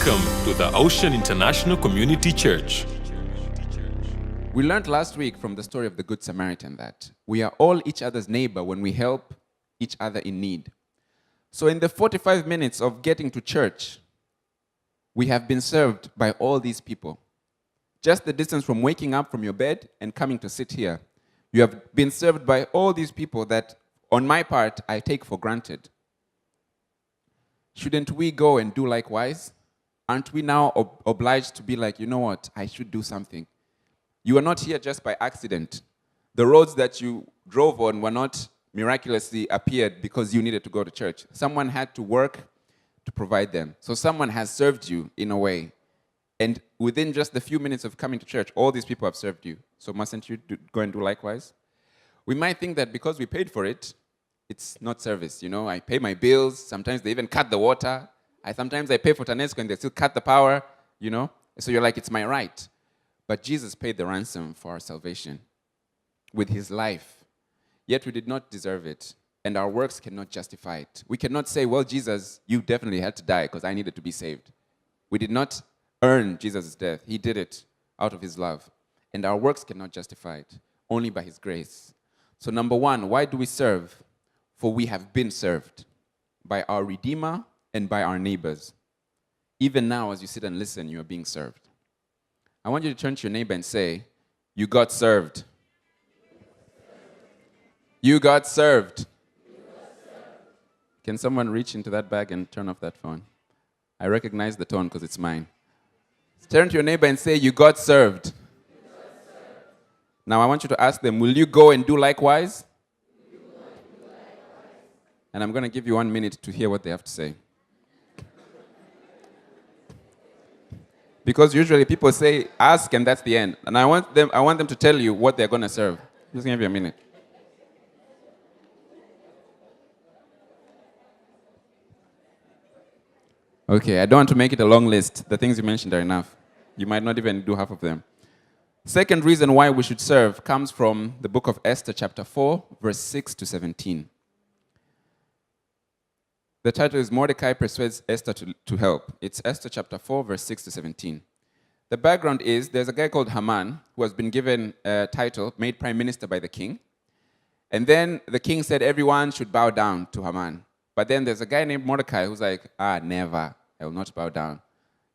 Welcome to the Ocean International Community Church. We learned last week from the story of the Good Samaritan that we are all each other's neighbor when we help each other in need. So in the 45 minutes of getting to church, we have been served by all these people. Just the distance from waking up from your bed and coming to sit here, you have been served by all these people that, on my part, I take for granted. Shouldn't we go and do likewise? Aren't we now obliged to be like, you know what, I should do something? You are not here just by accident. The roads that you drove on were not miraculously appeared because you needed to go to church. Someone had to work to provide them. So someone has served you in a way. And within just the few minutes of coming to church, all these people have served you. So mustn't you go and do likewise? We might think that because we paid for it, it's not service. You know, I pay my bills. Sometimes they even cut the water. Sometimes I pay for TANESCO and they still cut the power, you know. So you're like, it's my right. But Jesus paid the ransom for our salvation with his life. Yet we did not deserve it. And our works cannot justify it. We cannot say, well, Jesus, you definitely had to die because I needed to be saved. We did not earn Jesus' death. He did it out of his love. And our works cannot justify it, only by his grace. So number one, why do we serve? For we have been served by our Redeemer and by our neighbors. Even now, as you sit and listen, you are being served. I want you to turn to your neighbor and say, you got served. You got served. Can someone reach into that bag and turn off that phone? I recognize the tone because it's mine. Turn to your neighbor and say, you got served. Now I want you to ask them, will you go and do likewise? And I'm going to give you 1 minute to hear what they have to say. Because usually people say, ask, and that's the end. And I want them to tell you what they're going to serve. Just give you a minute. Okay, I don't want to make it a long list. The things you mentioned are enough. You might not even do half of them. Second reason why we should serve comes from the book of Esther, chapter 4, verse 6 to 17. The title is Mordecai Persuades Esther to Help. It's Esther chapter 4, verse 6 to 17. The background is there's a guy called Haman who has been given a title, made prime minister by the king. And then the king said everyone should bow down to Haman. But then there's a guy named Mordecai who's like, never. I will not bow down.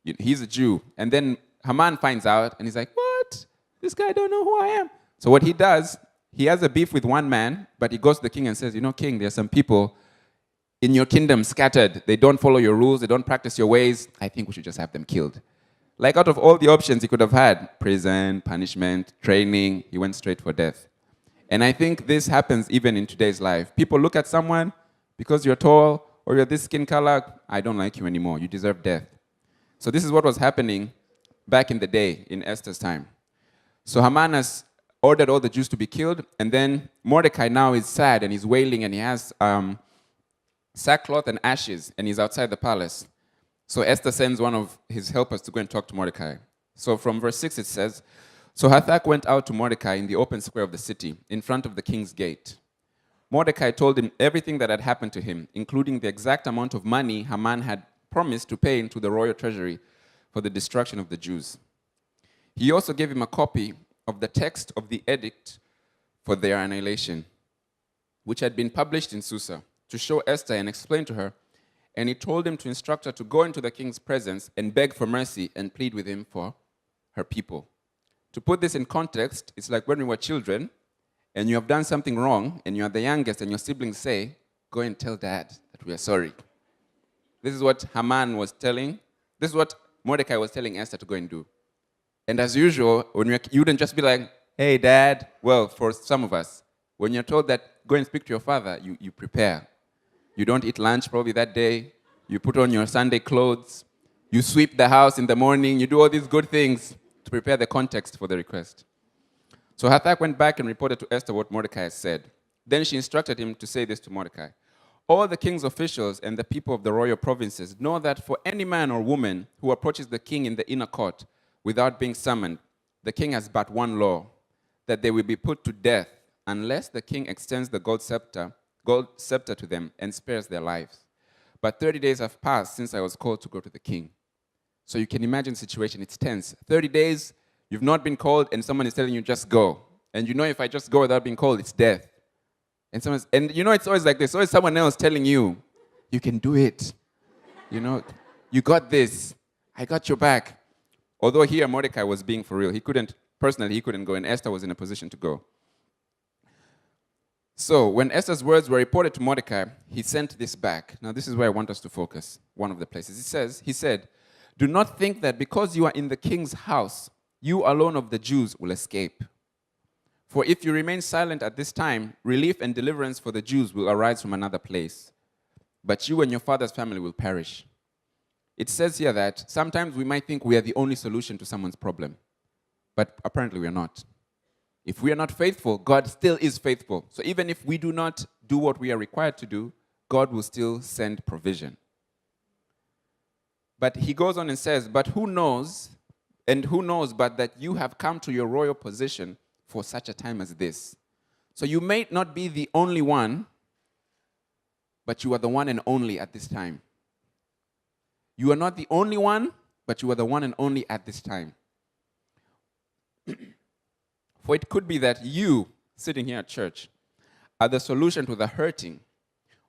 He's a Jew. And then Haman finds out and he's like, what? This guy don't know who I am. So what he does, he has a beef with one man, but he goes to the king and says, you know, king, there are some people in your kingdom scattered. They don't follow your rules. They don't practice your ways. I think we should just have them killed. Like out of all the options he could have had, prison, punishment, training, he went straight for death. And I think this happens even in today's life. People look at someone, because you're tall or you're this skin color, I don't like you anymore. You deserve death. So this is what was happening back in the day in Esther's time. So Haman has ordered all the Jews to be killed, and then Mordecai now is sad and he's wailing and he has sackcloth and ashes, and he's outside the palace. So Esther sends one of his helpers to go and talk to Mordecai. So from verse 6 it says, so Hathach went out to Mordecai in the open square of the city, in front of the king's gate. Mordecai told him everything that had happened to him, including the exact amount of money Haman had promised to pay into the royal treasury for the destruction of the Jews. He also gave him a copy of the text of the edict for their annihilation, which had been published in Susa, to show Esther and explain to her. And he told him to instruct her to go into the king's presence and beg for mercy and plead with him for her people. To put this in context, it's like when we were children and you have done something wrong and you are the youngest and your siblings say, go and tell dad that we are sorry. This is what Haman was telling. This is what Mordecai was telling Esther to go and do. And as usual, you wouldn't just be like, hey, dad. Well, for some of us, when you're told that, go and speak to your father, you prepare. You don't eat lunch probably that day. You put on your Sunday clothes. You sweep the house in the morning. You do all these good things to prepare the context for the request. So Hathach went back and reported to Esther what Mordecai had said. Then she instructed him to say this to Mordecai. All the king's officials and the people of the royal provinces know that for any man or woman who approaches the king in the inner court without being summoned, the king has but one law, that they will be put to death unless the king extends the gold scepter to them and spares their lives. But 30 days have passed since I was called to go to the king. So you can imagine the situation. It's tense. 30 days, you've not been called, and someone is telling you, just go. And you know if I just go without being called, it's death. And you know it's always like this. Always someone else telling you, you can do it. You know, you got this. I got your back. Although here Mordecai was being for real. He couldn't go, and Esther was in a position to go. So when Esther's words were reported to Mordecai, he sent this back. Now this is where I want us to focus, one of the places. He said, do not think that because you are in the king's house, you alone of the Jews will escape. For if you remain silent at this time, relief and deliverance for the Jews will arise from another place. But you and your father's family will perish. It says here that sometimes we might think we are the only solution to someone's problem. But apparently we are not. If we are not faithful, God still is faithful. So even if we do not do what we are required to do, God will still send provision. But he goes on and says, but who knows but that you have come to your royal position for such a time as this. So you may not be the only one, but you are the one and only at this time. You are not the only one, but you are the one and only at this time. For it could be that you, sitting here at church, are the solution to the hurting,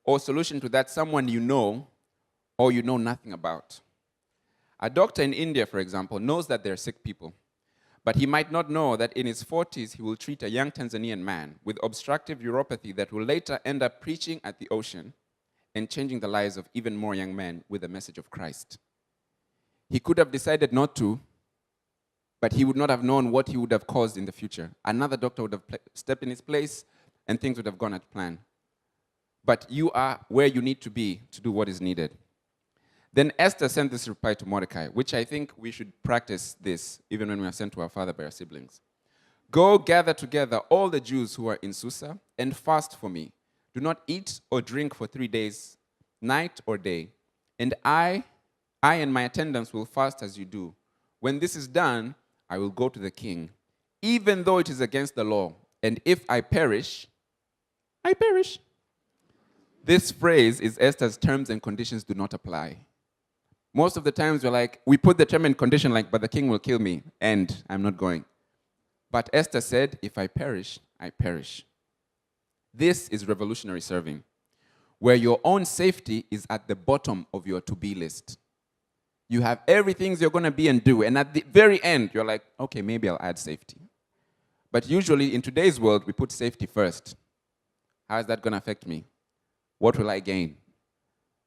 or solution to that someone you know, or you know nothing about. A doctor in India, for example, knows that there are sick people, but he might not know that in his 40s he will treat a young Tanzanian man with obstructive uropathy that will later end up preaching at the ocean and changing the lives of even more young men with the message of Christ. He could have decided not to, but he would not have known what he would have caused in the future. Another doctor would have stepped in his place, and things would have gone as planned. But you are where you need to be to do what is needed. Then Esther sent this reply to Mordecai, which I think we should practice this even when we are sent to our father by our siblings. Go gather together all the Jews who are in Susa and fast for me. Do not eat or drink for 3 days, night or day. And I and my attendants will fast as you do. When this is done, I will go to the king, even though it is against the law. And if I perish, I perish. This phrase is Esther's terms and conditions do not apply. Most of the times we're like, we put the term and condition like, but the king will kill me, and I'm not going. But Esther said, if I perish, I perish. This is revolutionary serving, where your own safety is at the bottom of your to-be list. You have everything you're going to be and do, and at the very end, you're like, okay, maybe I'll add safety. But usually, in today's world, we put safety first. How is that going to affect me? What will I gain?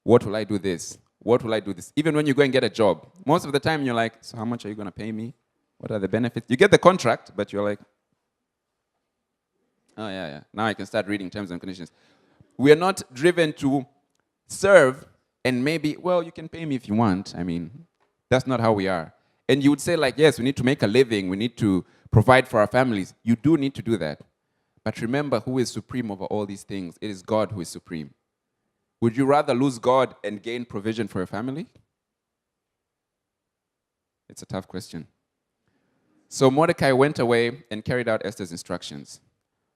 What will I do this? What will I do this? Even when you go and get a job, most of the time you're like, so how much are you going to pay me? What are the benefits? You get the contract, but you're like, oh, yeah. Now I can start reading terms and conditions. We are not driven to serve and maybe, well, you can pay me if you want. I mean, that's not how we are. And you would say like, yes, we need to make a living. We need to provide for our families. You do need to do that. But remember who is supreme over all these things. It is God who is supreme. Would you rather lose God and gain provision for your family? It's a tough question. So Mordecai went away and carried out Esther's instructions.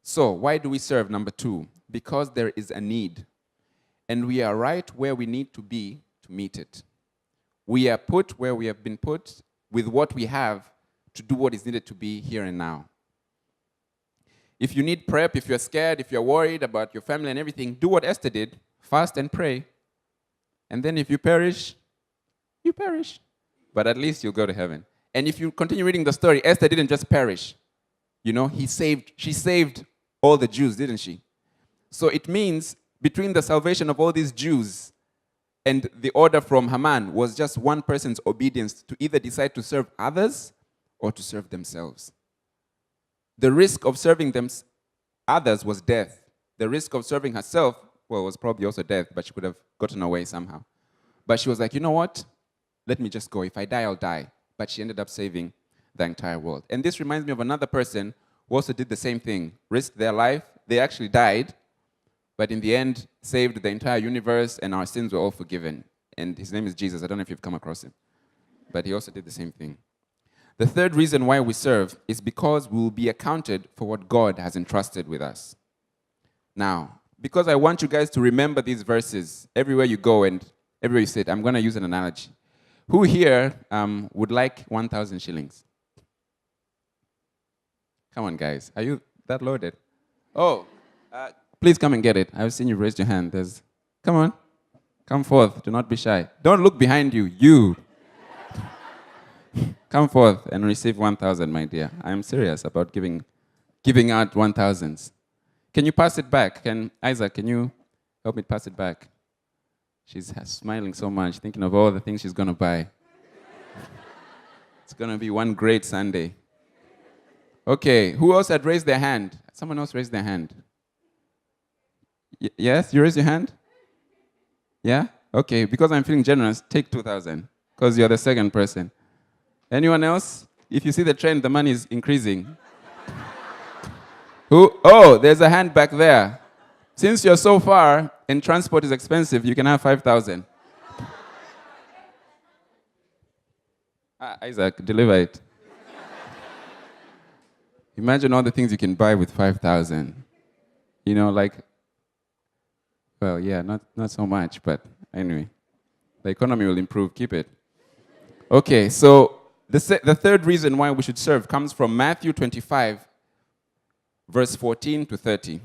So why do we serve? Number 2, because there is a need. And we are right where we need to be to meet it. We are put where we have been put with what we have to do what is needed to be here and now. If you need prep, if you're scared, if you're worried about your family and everything, do what Esther did. Fast and pray. And then if you perish, you perish. But at least you'll go to heaven. And if you continue reading the story, Esther didn't just perish. You know, she saved all the Jews, didn't she? So it means between the salvation of all these Jews and the order from Haman was just one person's obedience to either decide to serve others or to serve themselves. The risk of serving others was death. The risk of serving herself, well, was probably also death, but she could have gotten away somehow. But she was like, you know what? Let me just go. If I die, I'll die. But she ended up saving the entire world. And this reminds me of another person who also did the same thing, risked their life. They actually died, but in the end, saved the entire universe, and our sins were all forgiven. And his name is Jesus. I don't know if you've come across him. But he also did the same thing. The third reason why we serve is because we will be accounted for what God has entrusted with us. Now, because I want you guys to remember these verses everywhere you go and everywhere you sit, I'm going to use an analogy. Who here would like 1,000 shillings? Come on, guys. Are you that loaded? Oh, please come and get it. I've seen you raise your hand. Come on. Come forth. Do not be shy. Don't look behind you. You. Come forth and receive 1,000, my dear. I am serious about giving out 1,000s. Can you pass it back? Isaac, can you help me pass it back? She's smiling so much, thinking of all the things she's going to buy. It's going to be one great Sunday. Okay, who else had raised their hand? Someone else raised their hand. Yes, you raised your hand? Yeah? Okay, because I'm feeling generous, take 2,000, because you're the second person. Anyone else? If you see the trend, the money is increasing. Who? Oh, there's a hand back there. Since you're so far and transport is expensive, you can have 5,000. Isaac, deliver it. Imagine all the things you can buy with 5,000. You know, like, well, yeah, not so much, but anyway. The economy will improve. Keep it. Okay, so the third reason why we should serve comes from Matthew 25, verse 14 to 30.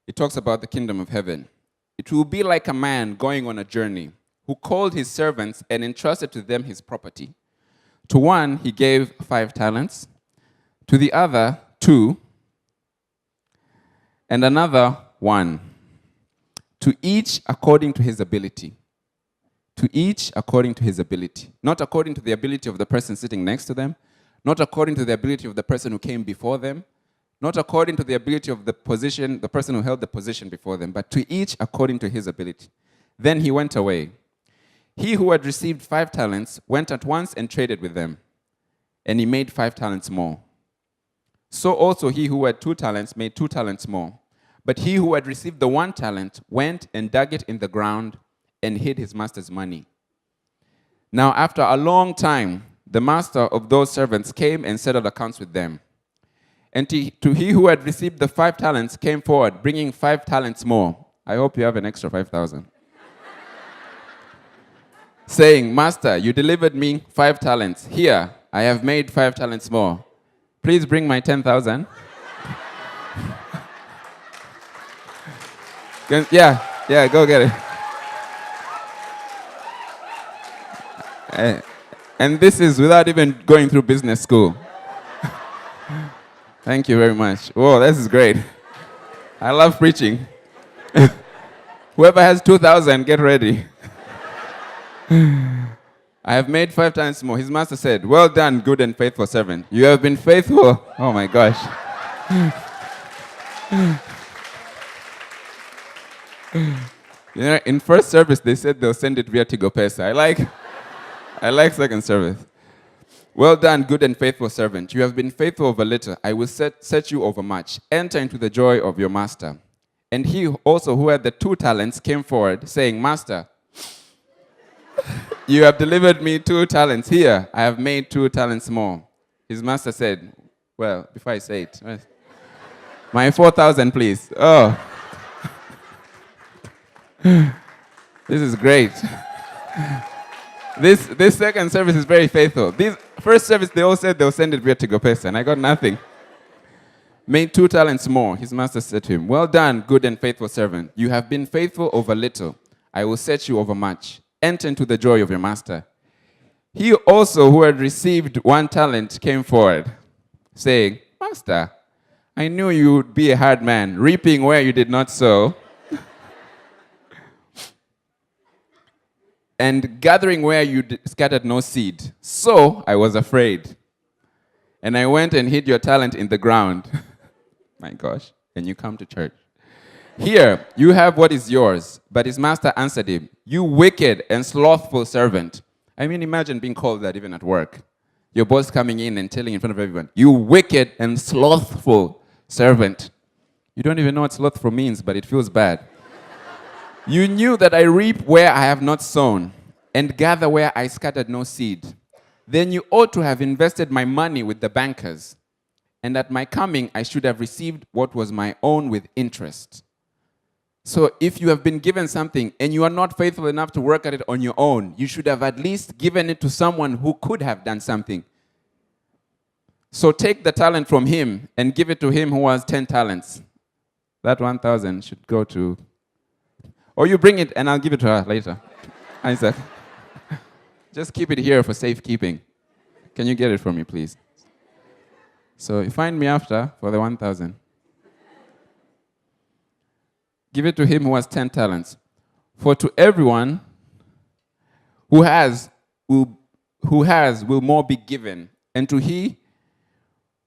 It talks about the kingdom of heaven. It will be like a man going on a journey who called his servants and entrusted to them his property. To one, he gave 5 talents, to the other 2, and another 1, to each according to his ability. To each according to his ability. Not according to the ability of the person sitting next to them, not according to the ability of the person who came before them, not according to the ability of the person who held the position before them, but to each according to his ability. Then he went away. He who had received 5 talents went at once and traded with them, and he made 5 talents more. So also he who had 2 talents made 2 talents more. But he who had received the 1 talent went and dug it in the ground and hid his master's money. Now after a long time, the master of those servants came and settled accounts with them. And to he who had received the 5 talents came forward, bringing 5 talents more. I hope you have an extra 5,000. Saying, Master, you delivered me 5 talents. Here, I have made 5 talents more. Please bring my 10,000. Yeah, go get it. And this is without even going through business school. Thank you very much. Whoa, this is great. I love preaching. Whoever has 2,000, get ready. I have made 5 times more. His master said, well done, good and faithful servant. You have been faithful. Oh my gosh. You know, in first service, they said they'll send it via Tigo Pesa. I like second service. Well done, good and faithful servant. You have been faithful over little. I will set you over much. Enter into the joy of your master. And he also who had the 2 talents came forward, saying, Master, you have delivered me 2 talents. Here, I have made 2 talents more. His master said, well, before I say it, my 4,000, please. Oh. This is great. This second service is very faithful. This first service, they all said they'll send it via Tigo Pesa, and I got nothing. Made 2 talents more. His master said to him, well done, good and faithful servant. You have been faithful over little. I will set you over much. Enter into the joy of your master. He also who had received 1 talent came forward, saying, Master, I knew you would be a hard man, reaping where you did not sow, and gathering where you scattered no seed. So I was afraid. And I went and hid your talent in the ground. My gosh. And you come to church. Here, you have what is yours. But his master answered him, you wicked and slothful servant. I mean, imagine being called that even at work. Your boss coming in and telling in front of everyone, you wicked and slothful servant. You don't even know what slothful means, but it feels bad. You knew that I reap where I have not sown, and gather where I scattered no seed. Then you ought to have invested my money with the bankers, and at my coming I should have received what was my own with interest. So if you have been given something and you are not faithful enough to work at it on your own, you should have at least given it to someone who could have done something. So take the talent from him and give it to him who has 10 talents. That 1,000 should go to... Or you bring it and I'll give it to her later. Isaac. Just keep it here for safekeeping. Can you get it from me, please? So you find me after for the 1,000. Give it to him who has 10 talents. For to everyone who has will more be given, and to he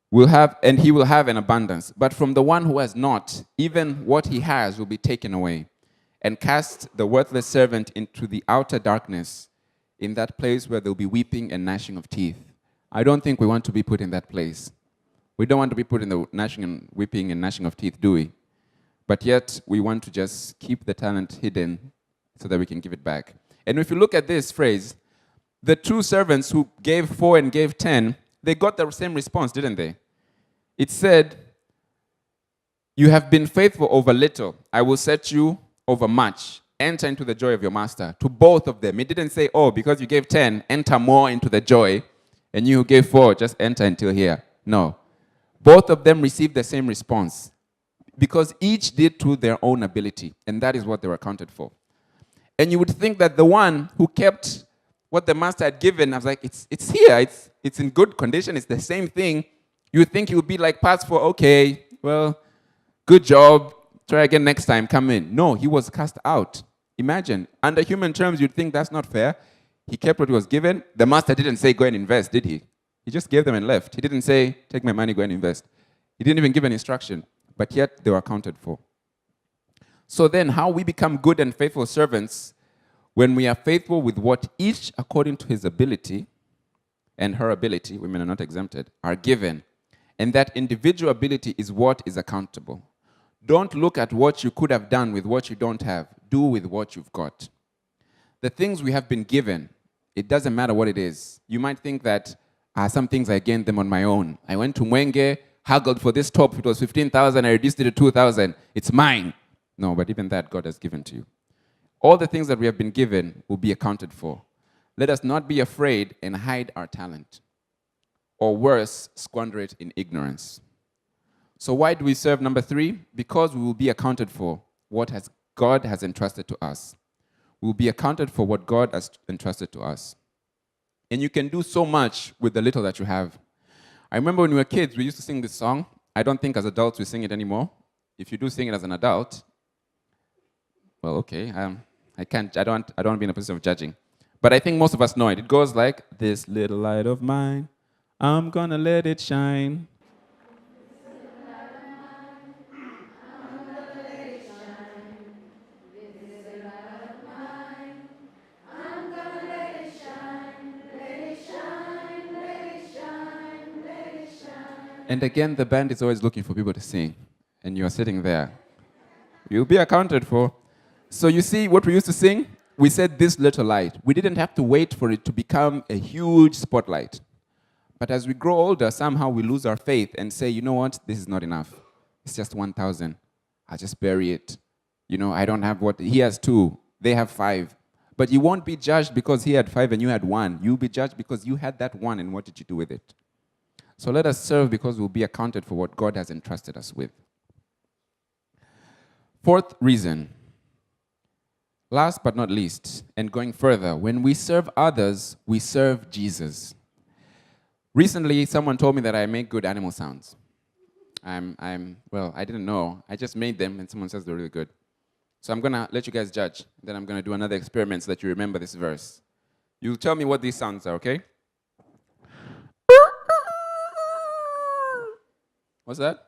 will have, and he will have an abundance. But from the one who has not, even what he has will be taken away. And cast the worthless servant into the outer darkness, in that place where there will be weeping and gnashing of teeth. I don't think we want to be put in that place. We don't want to be put in the gnashing and weeping and gnashing of teeth, do we? But yet, we want to just keep the talent hidden so that we can give it back. And if you look at this phrase, the two servants who gave 4 and gave 10, they got the same response, didn't they? It said, you have been faithful over little. I will set you over much. Enter into the joy of your master. To both of them. It didn't say, oh, because you gave 10, enter more into the joy. And you who gave 4, just enter until here. No. Both of them received the same response. Because each did to their own ability. And that is what they were accounted for. And you would think that the one who kept what the master had given, I was like, it's here. It's in good condition. It's the same thing. You would think he would be like, pass for, okay, well, good job. Try again next time. Come in. No, he was cast out. Imagine. Under human terms, you'd think that's not fair. He kept what he was given. The master didn't say, go and invest, did he? He just gave them and left. He didn't say, take my money, go and invest. He didn't even give an instruction. But yet, they were accounted for. So then, how we become good and faithful servants when we are faithful with what each, according to his ability and her ability, women are not exempted, are given. And that individual ability is what is accountable. Don't look at what you could have done with what you don't have. Do with what you've got. The things we have been given, it doesn't matter what it is. You might think that, some things I gained them on my own. I went to Mwenge, haggled for this top. It was 15,000. I reduced it to 2,000. It's mine. No, but even that God has given to you. All the things that we have been given will be accounted for. Let us not be afraid and hide our talent. Or worse, squander it in ignorance. So why do we serve? Number 3, because we will be accounted for what God has entrusted to us. We will be accounted for what God has entrusted to us. And you can do so much with the little that you have. I remember when we were kids, we used to sing this song. I don't think as adults we sing it anymore. If you do sing it as an adult, well, okay. I don't want to be in a position of judging. But I think most of us know it. It goes like, this little light of mine, I'm gonna let it shine. And again, the band is always looking for people to sing. And you're sitting there. You'll be accounted for. So you see what we used to sing? We said this little light. We didn't have to wait for it to become a huge spotlight. But as we grow older, somehow we lose our faith and say, you know what? This is not enough. It's just 1,000. I'll just bury it. You know, I don't have what... He has 2. They have 5. But you won't be judged because he had 5 and you had 1. You'll be judged because you had that 1 and what did you do with it? So let us serve because we'll be accounted for what God has entrusted us with. 4th reason, last but not least, and going further, when we serve others, we serve Jesus. Recently, someone told me that I make good animal sounds. Well, I didn't know. I just made them, and someone says they're really good. So I'm going to let you guys judge. Then I'm going to do another experiment so that you remember this verse. You'll tell me what these sounds are, okay? What's that?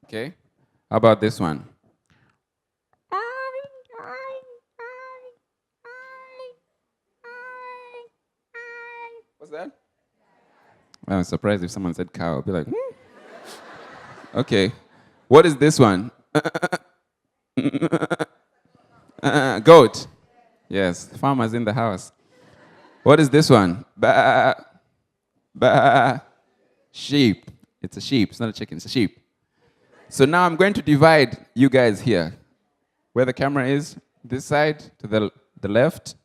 Okay. How about this one? What's that? Well, I'm surprised if someone said cow. I'll be like, Okay. What is this one? Goat. Yes, farmers in the house. What is this one? Ba. Ba. Sheep. It's a sheep. It's not a chicken. It's a sheep. So now I'm going to divide you guys here. Where the camera is, this side, to the left,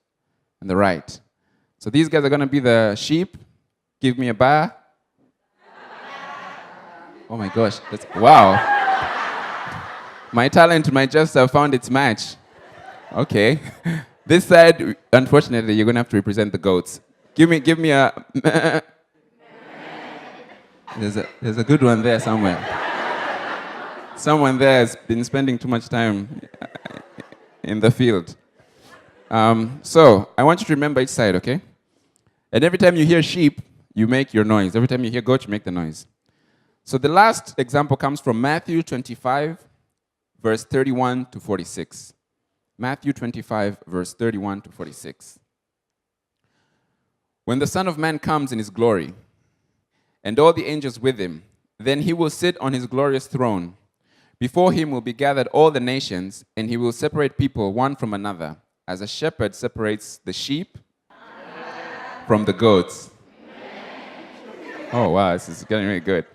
and the right. So these guys are going to be the sheep. Give me a bar. Oh my gosh. Wow. My talent might just have found its match. Okay. This side, unfortunately, you're going to have to represent the goats. Give me a... There's a good one there somewhere. Someone there has been spending too much time in the field. So I want you to remember each side, okay? And every time you hear sheep, you make your noise. Every time you hear goat, you make the noise. So the last example comes from Matthew 25, verse 31 to 46. Matthew 25, verse 31 to 46. When the Son of Man comes in his glory, and all the angels with him, then he will sit on his glorious throne. Before him will be gathered all the nations, and he will separate people one from another, as a shepherd separates the sheep from the goats. Oh, wow, this is getting really good.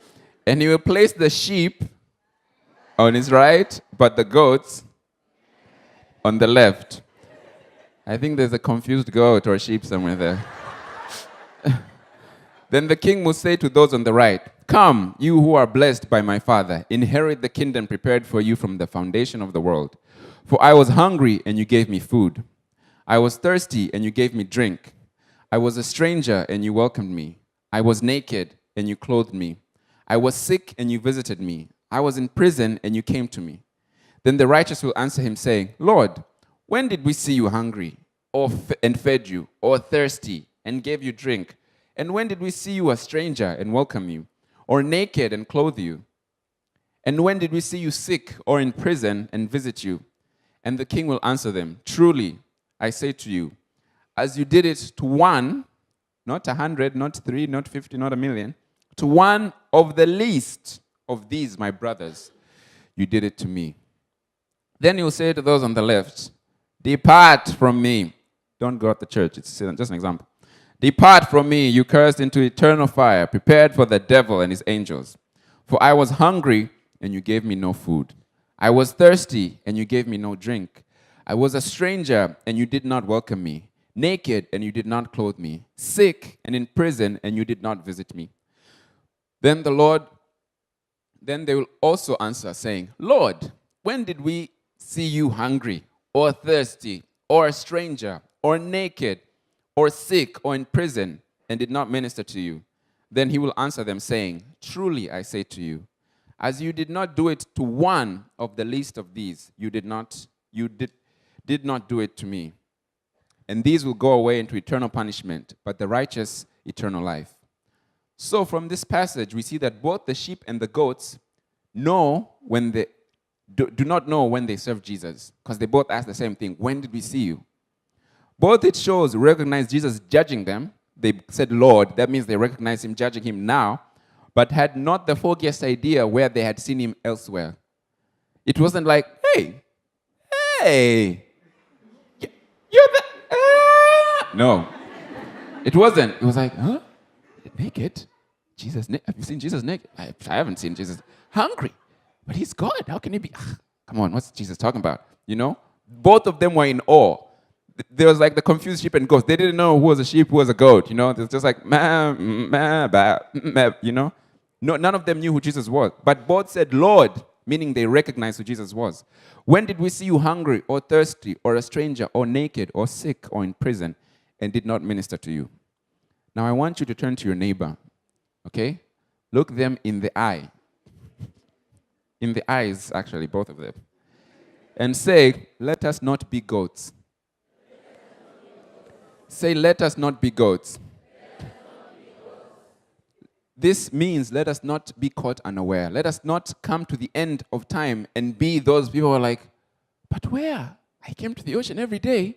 And he will place the sheep on his right, but the goats on the left. I think there's a confused goat or sheep somewhere there. Then the king will say to those on the right, "Come, you who are blessed by my Father, inherit the kingdom prepared for you from the foundation of the world. For I was hungry, and you gave me food. I was thirsty, and you gave me drink. I was a stranger, and you welcomed me. I was naked, and you clothed me. I was sick, and you visited me. I was in prison, and you came to me." Then the righteous will answer him, saying, "Lord, when did we see you hungry, and fed you, or thirsty, and gave you drink? And when did we see you a stranger and welcome you, or naked and clothe you? And when did we see you sick or in prison and visit you?" And the king will answer them, "Truly, I say to you, as you did it to one," not 100, not 3, not 50, not 1,000,000, "to one of the least of these, my brothers, you did it to me." Then he will say to those on the left, "Depart from me." Don't go out the church. It's just an example. "Depart from me, you cursed, into eternal fire, prepared for the devil and his angels. For I was hungry, and you gave me no food. I was thirsty, and you gave me no drink. I was a stranger, and you did not welcome me. Naked, and you did not clothe me. Sick, and in prison, and you did not visit me." Then they will also answer, saying, "Lord, when did we see you hungry, or thirsty, or a stranger, or naked, or sick, or in prison, and did not minister to you?" Then he will answer them, saying, "Truly I say to you, as you did not do it to one of the least of these, you did not do it to me. And these will go away into eternal punishment, but the righteous eternal life." So from this passage, we see that both the sheep and the goats do not know when they serve Jesus, because they both ask the same thing: "When did we see you?" Both it shows recognize Jesus judging them. They said, "Lord," that means they recognize him judging him now, but had not the foggiest idea where they had seen him elsewhere. It wasn't like, hey, you're the... No, it wasn't. It was like, huh? Naked? Jesus, have you seen Jesus naked? I haven't seen Jesus hungry, but he's God. How can he be? Come on, what's Jesus talking about? You know? Both of them were in awe. There was like the confused sheep and goats. They didn't know who was a sheep, who was a goat. You know, it was just like, you know. No, none of them knew who Jesus was. But both said, "Lord," meaning they recognized who Jesus was. "When did we see you hungry, or thirsty, or a stranger, or naked, or sick, or in prison, and did not minister to you?" Now I want you to turn to your neighbor, okay? Look them in the eye. In the eyes, actually, both of them. And say, "Let us not be goats." Say, "Let us not be goats." This means let us not be caught unaware. Let us not come to the end of time and be those people who are like, "But where? I came to the ocean every day.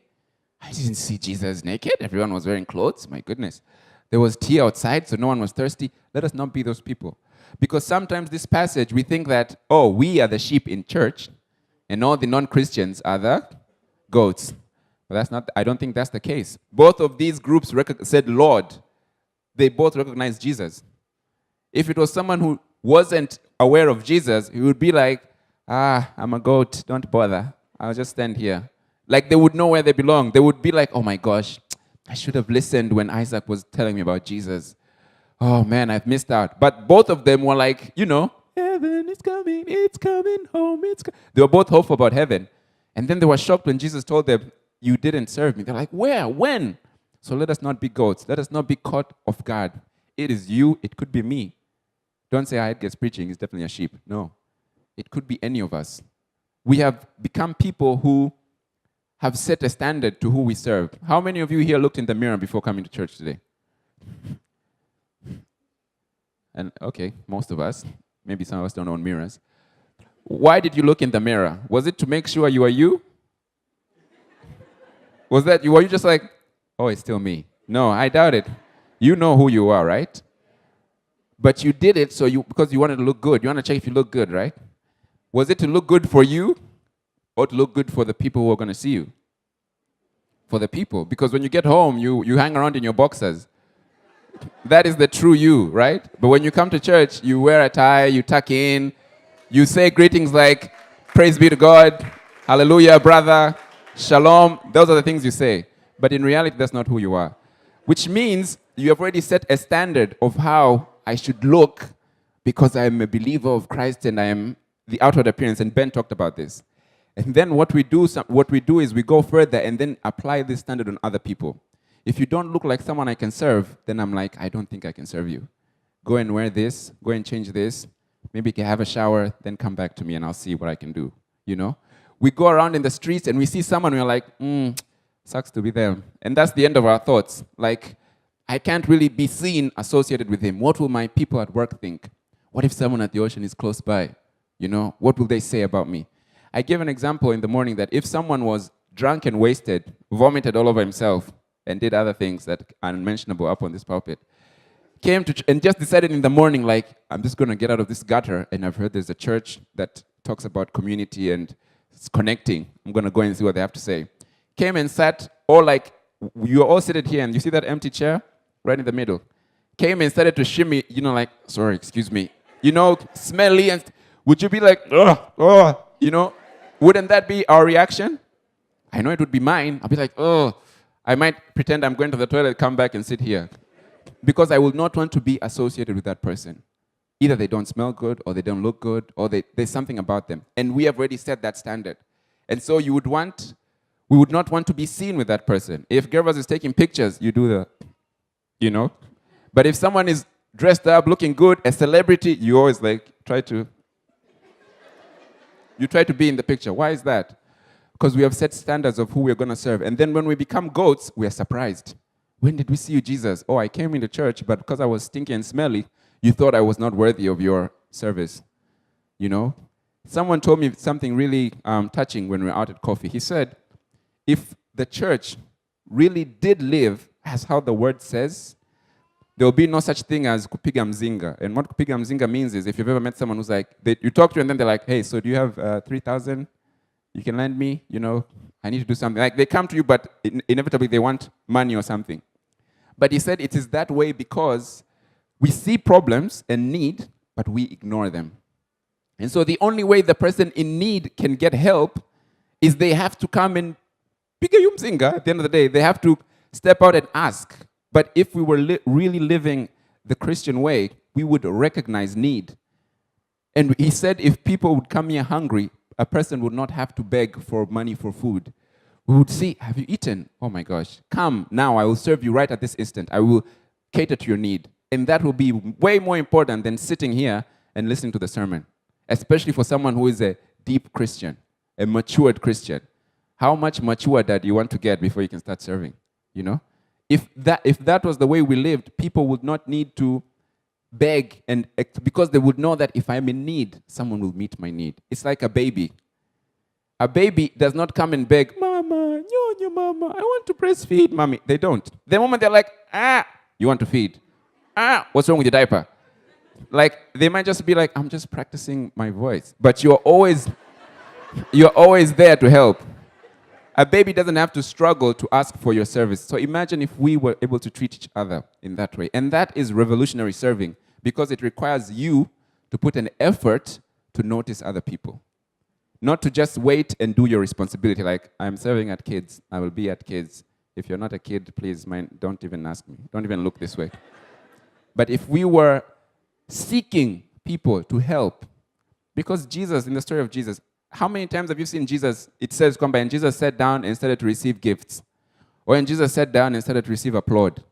I didn't see Jesus naked. Everyone was wearing clothes. My goodness. There was tea outside, so no one was thirsty." Let us not be those people. Because sometimes this passage, we think that, oh, we are the sheep in church, and all the non-Christians are the goats. But that's not. I don't think that's the case. Both of these groups said, "Lord." They both recognized Jesus. If it was someone who wasn't aware of Jesus, he would be like, I'm a goat, don't bother. I'll just stand here. Like they would know where they belong. They would be like, oh my gosh, I should have listened when Isaac was telling me about Jesus. Oh man, I've missed out. But both of them were like, heaven is coming, it's coming home, They were both hopeful about heaven. And then they were shocked when Jesus told them, you didn't serve me. They're like, where? When? So let us not be goats. Let us not be caught off guard. It is you, it could be me. Don't say, Edgar's preaching, he's definitely a sheep. No. It could be any of us. We have become people who have set a standard to who we serve. How many of you here looked in the mirror before coming to church today? And okay, most of us. Maybe some of us don't own mirrors. Why did you look in the mirror? Was it to make sure you are you? Was that you? Were you just like, oh, it's still me? No, I doubt it. You know who you are, right? But you did it because you wanted to look good. You want to check if you look good, right? Was it to look good for you or to look good for the people who are going to see you? For the people. Because when you get home, you hang around in your boxers. That is the true you, right? But when you come to church, you wear a tie, you tuck in, you say greetings like, praise be to God, hallelujah, brother, shalom. Those are the things you say. But in reality, that's not who you are. Which means you have already set a standard of how I should look because I am a believer of Christ and I am the outward appearance. And Ben talked about this. And then what we do is we go further and then apply this standard on other people. If you don't look like someone I can serve, then I'm like, I don't think I can serve you. Go and wear this, go and change this, maybe you can have a shower, then come back to me and I'll see what I can do, We go around in the streets and we see someone, we're like, sucks to be them. And that's the end of our thoughts. Like, I can't really be seen associated with him. What will my people at work think? What if someone at the ocean is close by? What will they say about me? I gave an example in the morning that if someone was drunk and wasted, vomited all over himself, and did other things that are unmentionable up on this pulpit, came to and just decided in the morning, like, I'm just going to get out of this gutter, and I've heard there's a church that talks about community and it's connecting. I'm going to go and see what they have to say. Came and sat, you're all seated here, and you see that empty chair right in the middle. Came and started to shimmy, like, sorry, excuse me, smelly, and would you be like, wouldn't that be our reaction? I know it would be mine. I'll be like, I might pretend I'm going to the toilet, come back and sit here. Because I will not want to be associated with that person. Either they don't smell good, or they don't look good, or there's something about them. And we have already set that standard. And so we would not want to be seen with that person. If Gervas is taking pictures, you do But if someone is dressed up, looking good, a celebrity, you always try to be in the picture. Why is that? Because we have set standards of who we're going to serve. And then when we become goats, we are surprised. When did we see you, Jesus? Oh, I came into church, but because I was stinky and smelly, you thought I was not worthy of your service. Someone told me something really touching when we were out at coffee. He said, if the church really did live as how the word says, there will be no such thing as kupiga mzinga. And what kupiga mzinga means is if you've ever met someone who's like, you talk to and then they're like, hey, so do you have 3,000? You can lend me, I need to do something. Like they come to you, but inevitably they want money or something. But he said it is that way because we see problems and need, but we ignore them. And so the only way the person in need can get help is they have to come and piga yumzinga. At the end of the day, they have to step out and ask. But if we were really living the Christian way, we would recognize need. And he said if people would come here hungry, a person would not have to beg for money for food. We would see, have you eaten? Oh my gosh, come now, I will serve you right at this instant. I will cater to your need. And that will be way more important than sitting here and listening to the sermon, especially for someone who is a deep Christian, a matured Christian. How much matured do you want to get before you can start serving? If that was the way we lived, people would not need to beg, and because they would know that if I'm in need, someone will meet my need. It's like a baby. A baby does not come and beg, Mama, Nyonya, Mama, I want to breastfeed, Mommy. They don't. The moment they're like, you want to feed. What's wrong with your diaper? Like, they might just be like, I'm just practicing my voice. But you're always there to help. A baby doesn't have to struggle to ask for your service. So imagine if we were able to treat each other in that way. And that is revolutionary serving, because it requires you to put an effort to notice other people. Not to just wait and do your responsibility, like, I'm serving at kids, I will be at kids. If you're not a kid, please don't even ask me. Don't even look this way. But if we were seeking people to help, because Jesus, in the story of Jesus, how many times have you seen Jesus, it says, come by, and Jesus sat down and started to receive gifts? Or when Jesus sat down and started to receive applaud?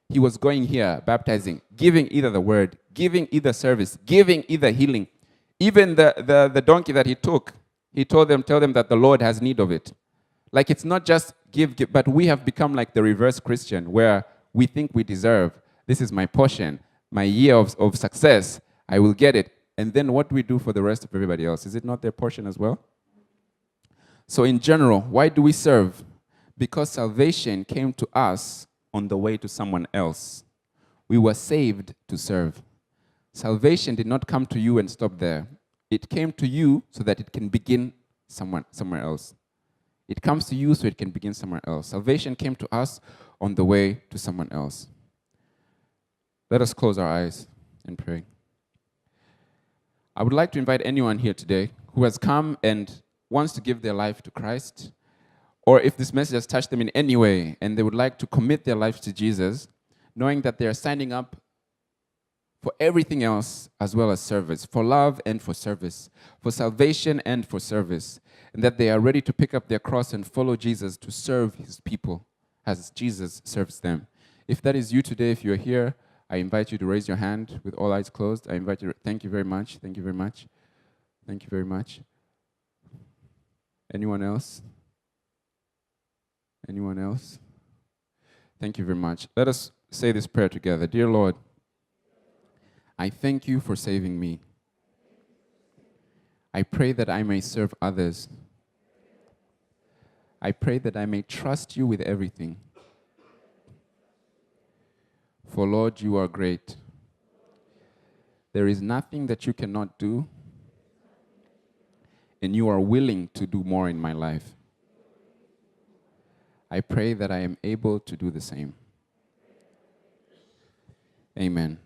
He was going here, baptizing, giving either the word, giving either service, giving either healing. Even the donkey that he took, he tell them that the Lord has need of it. Like, it's not just give, but we have become like the reverse Christian, where we think we deserve, this is my portion, my year of success, I will get it. And then what do we do for the rest of everybody else? Is it not their portion as well? So in general, why do we serve? Because salvation came to us on the way to someone else. We were saved to serve. Salvation did not come to you and stop there. It came to you so that it can begin somewhere else. It comes to you so it can begin somewhere else. Salvation came to us on the way to someone else. Let us close our eyes and pray. I would like to invite anyone here today who has come and wants to give their life to Christ, or if this message has touched them in any way and they would like to commit their lives to Jesus, knowing that they are signing up for everything else as well as service, for love and for service, for salvation and for service, and that they are ready to pick up their cross and follow Jesus to serve his people as Jesus serves them. If that is you today, if you're here, I invite you to raise your hand with all eyes closed. I invite you, thank you very much, thank you very much, thank you very much. Anyone else? Anyone else? Thank you very much. Let us say this prayer together. Dear Lord, I thank you for saving me. I pray that I may serve others. I pray that I may trust you with everything. For Lord, you are great. There is nothing that you cannot do, and you are willing to do more in my life. I pray that I am able to do the same. Amen.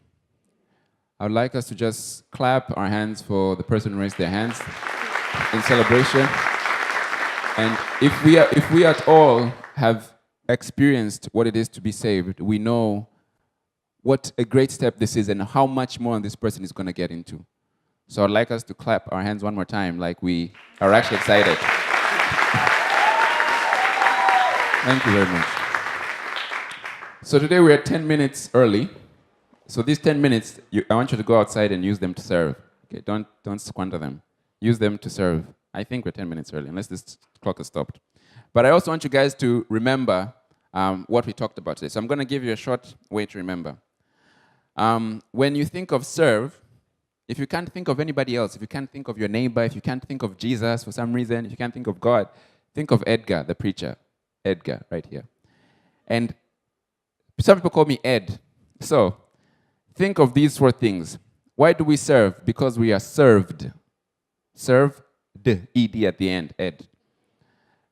I would like us to just clap our hands for the person who raised their hands in celebration. And if we at all have experienced what it is to be saved, we know what a great step this is and how much more this person is going to get into. So I'd like us to clap our hands one more time like we are actually excited. Thank you very much. So today we're 10 minutes early. So these 10 minutes, I want you to go outside and use them to serve. Okay, don't squander them. Use them to serve. I think we're 10 minutes early, unless this clock has stopped. But I also want you guys to remember what we talked about today. So I'm going to give you a short way to remember. When you think of serve, if you can't think of anybody else, if you can't think of your neighbor, if you can't think of Jesus for some reason, if you can't think of God, think of Edgar, the preacher. Edgar, right here. And some people call me Ed. So think of these 4 things. Why do we serve? Because we are served. Served, E-D at the end, Ed.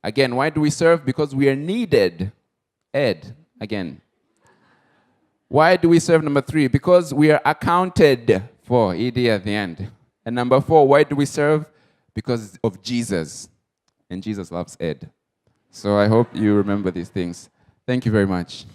Again, why do we serve? Because we are needed. Ed, again. Why do we serve? Number 3, because we are accounted for, E-D at the end. And number 4, why do we serve? Because of Jesus. And Jesus loves Ed. So I hope you remember these things. Thank you very much.